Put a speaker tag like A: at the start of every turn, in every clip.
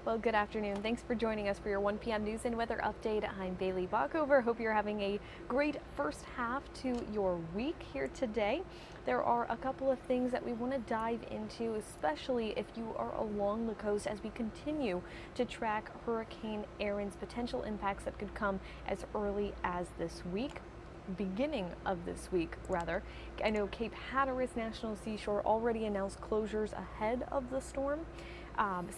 A: Well, good afternoon. Thanks for joining us for your 1 p.m. news and weather update. I'm Bailey Bockover. Hope you're having a great first half to your week here today. There are a couple of things that we want to dive into, especially if you are along the coast as we continue to track Hurricane Erin's potential impacts that could come as early as this week. Beginning of this week, rather. I know Cape Hatteras National Seashore already announced closures ahead of the storm.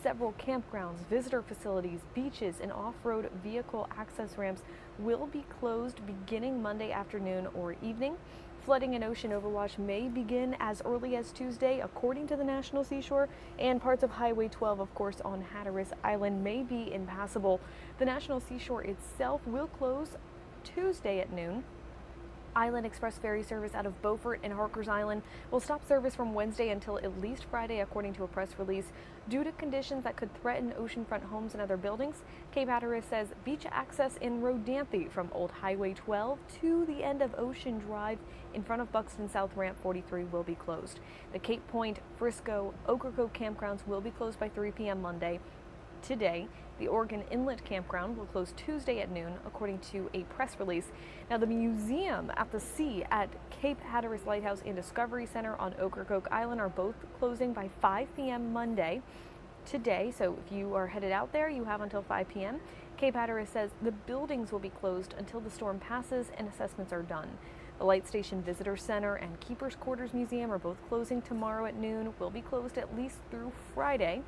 A: Several campgrounds, visitor facilities, beaches, and off-road vehicle access ramps will be closed beginning Monday afternoon or evening. Flooding and ocean overwash may begin as early as Tuesday, according to the National Seashore, and parts of Highway 12, of course, on Hatteras Island may be impassable. The National Seashore itself will close Tuesday at noon. Island Express ferry service out of Beaufort and Harkers Island will stop service from Wednesday until at least Friday, according to a press release, due to conditions that could threaten oceanfront homes and other buildings. Cape Hatteras says beach access in Rodanthe from Old Highway 12 to the end of Ocean Drive in front of Buxton South Ramp 43 will be closed. The Cape Point, Frisco, Ocracoke campgrounds will be closed by 3 p.m. Monday. Today, the Oregon Inlet Campground will close Tuesday at noon, according to a press release. Now, the museum at the sea at Cape Hatteras Lighthouse and Discovery Center on Ocracoke Island are both closing by 5 p.m. Monday today. So if you are headed out there, you have until 5 p.m. Cape Hatteras says the buildings will be closed until the storm passes and assessments are done. The Light Station Visitor Center and Keeper's Quarters Museum are both closing tomorrow at noon, will be closed at least through Friday.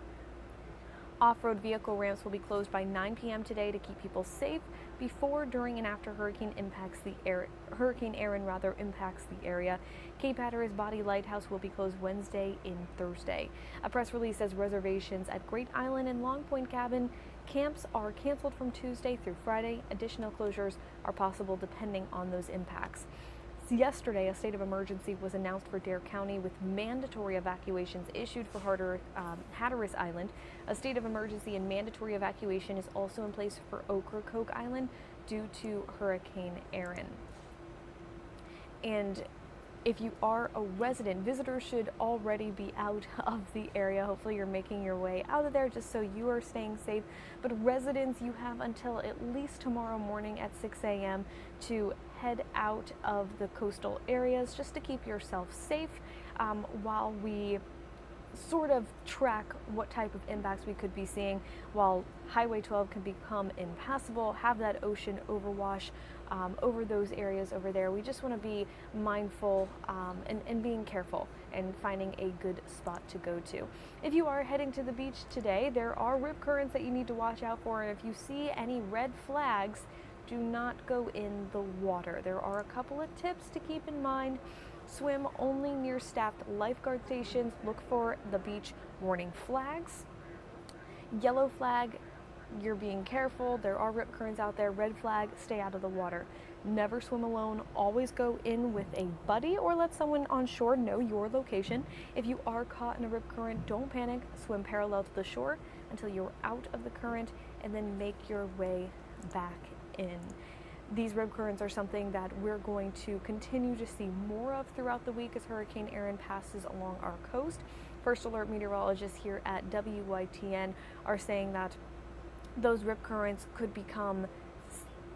A: Off-road vehicle ramps will be closed by 9 p.m. today to keep people safe before, during, and after Hurricane Erin impacts the area. Cape Hatteras Body Lighthouse will be closed Wednesday and Thursday. A press release says reservations at Great Island and Long Point Cabin camps are canceled from Tuesday through Friday. Additional closures are possible depending on those impacts. Yesterday, a state of emergency was announced for Dare County with mandatory evacuations issued for Hatteras Island. A state of emergency and mandatory evacuation is also in place for Ocracoke Island due to Hurricane Erin. And if you are a resident, visitors should already be out of the area. Hopefully you're making your way out of there just so you are staying safe. But residents, you have until at least tomorrow morning at 6 a.m. to head out of the coastal areas just to keep yourself safe while we sort of track what type of impacts we could be seeing while Highway 12 can become impassable, have that ocean overwash over those areas over there. We just want to be mindful and being careful and finding a good spot to go to. If you are heading to the beach today, there are rip currents that you need to watch out for, and if you see any red flags, do not go in the water. There are a couple of tips to keep in mind. Swim only near staffed lifeguard stations. Look for the beach warning flags. Yellow flag, you're being careful. There are rip currents out there. Red flag, stay out of the water. Never swim alone. Always go in with a buddy or let someone on shore know your location. If you are caught in a rip current, don't panic. Swim parallel to the shore until you're out of the current and then make your way back in. These rip currents are something that we're going to continue to see more of throughout the week as Hurricane Erin passes along our coast. First alert meteorologists here at WITN are saying that those rip currents could become,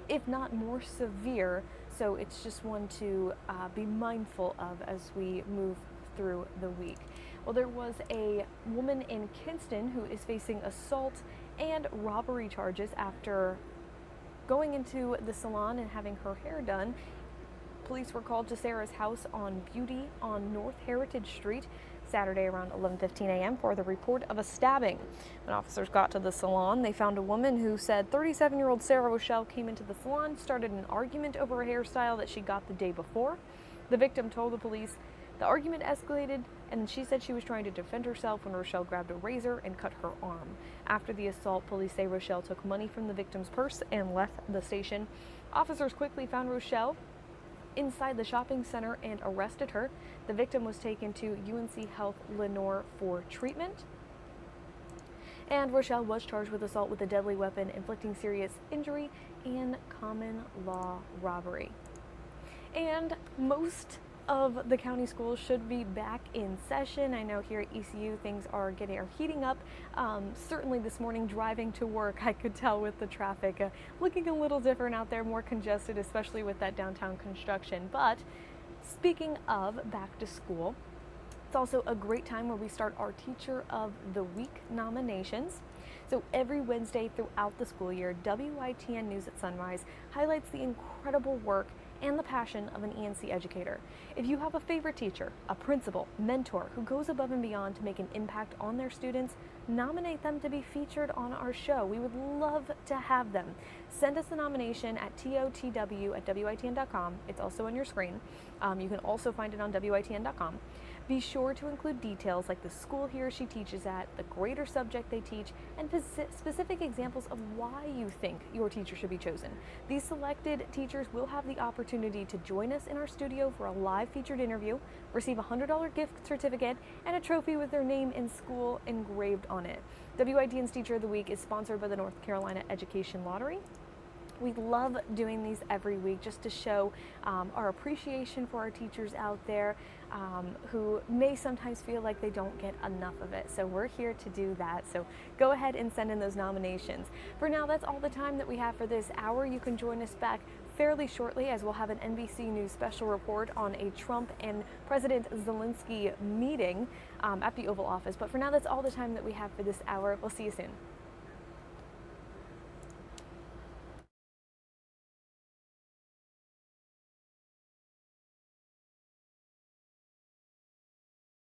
A: if not more severe, so it's just one to be mindful of as we move through the week. Well, there was a woman in Kinston who is facing assault and robbery charges after going into the salon and having her hair done. Police were called to Sarah's house on Beauty on North Heritage Street Saturday around 11:15 a.m. for the report of a stabbing. When officers got to the salon, they found a woman who said 37-year-old Sarah Rochelle came into the salon, started an argument over a hairstyle that she got the day before. The victim told the police the argument escalated, and she said she was trying to defend herself when Rochelle grabbed a razor and cut her arm. After the assault, police say Rochelle took money from the victim's purse and left the station. Officers quickly found Rochelle inside the shopping center and arrested her. The victim was taken to UNC Health Lenore for treatment. And Rochelle was charged with assault with a deadly weapon, inflicting serious injury, and common law robbery. And most of the county schools should be back in session. I know here at ECU things are heating up. Certainly this morning driving to work, I could tell with the traffic looking a little different out there, more congested, especially with that downtown construction. But speaking of back to school, it's also a great time where we start our Teacher of the Week nominations. So every Wednesday throughout the school year, WITN News at Sunrise highlights the incredible work and the passion of an ENC educator. If you have a favorite teacher, a principal, mentor who goes above and beyond to make an impact on their students, nominate them to be featured on our show. We would love to have them. Send us a nomination at totw@witn.com. It's also on your screen. You can also find it on witn.com. Be sure to include details like the school he or she teaches at, the grade or subject they teach, and specific examples of why you think your teacher should be chosen. These selected teachers will have the opportunity to join us in our studio for a live featured interview, receive a $100 gift certificate, and a trophy with their name and school engraved on it. WITN's Teacher of the Week is sponsored by the North Carolina Education Lottery. We love doing these every week just to show our appreciation for our teachers out there who may sometimes feel like they don't get enough of it. So we're here to do that. So go ahead and send in those nominations. For now, that's all the time that we have for this hour. You can join us back fairly shortly as we'll have an NBC News special report on a Trump and President Zelensky meeting at the Oval Office. But for now, that's all the time that we have for this hour. We'll see you soon.